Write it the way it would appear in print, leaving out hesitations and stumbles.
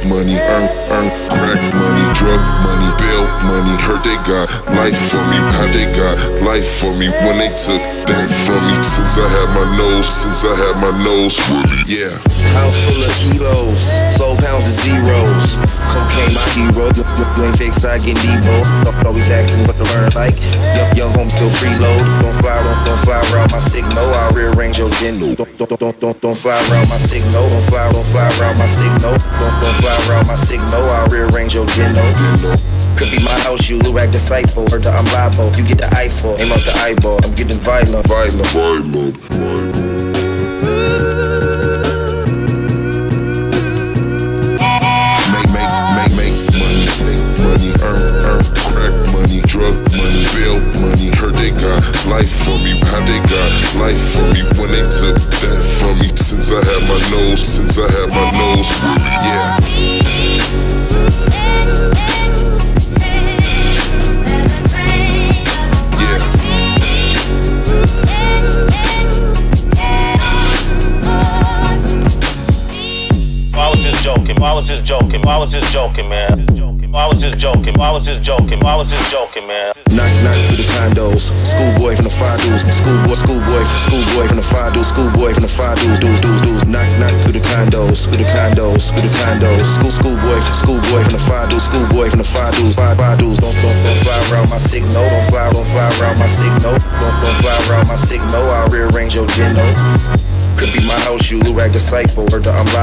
money, earn crack money, drug money, bail money. Heard they got life for me, how they got life for me when they took that from me. Since I had my nose fully, yeah. House full of kilos, soul pounds of zeros. Cocaine my hero, you ain't fake side getting Debo. Always asking what to learn like. Young home still freeload. Don't fly around my signal. I'll rearrange your geno. Don't fly around my signal. Don't fly around my signal. Don't fly around my signal. I'll rearrange your geno. Could be my house, you look like disciple. Heard that I'm liable, you get the eyeball. Aim out the eyeball, I'm getting violent. Make money, take money, earn crack money, drug money, bail money. Heard they got life for me, how they got life for me when they took that from me. Since I had my nose fully, yeah. I was just joking, man. I was just joking, man. Knock through the condos. Schoolboy from the five dudes. Schoolboy from the five dudes. Schoolboy from the five dudes. Dudes. Knock through the condos. Schoolboy from the five dudes. Schoolboy from the five dudes. Five dudes. Don't fly around my signal. Don't fly around my signal. Don't fly around my signal. I'll rearrange your geno. Could be my house, you look like disciple. Heard that I'm live.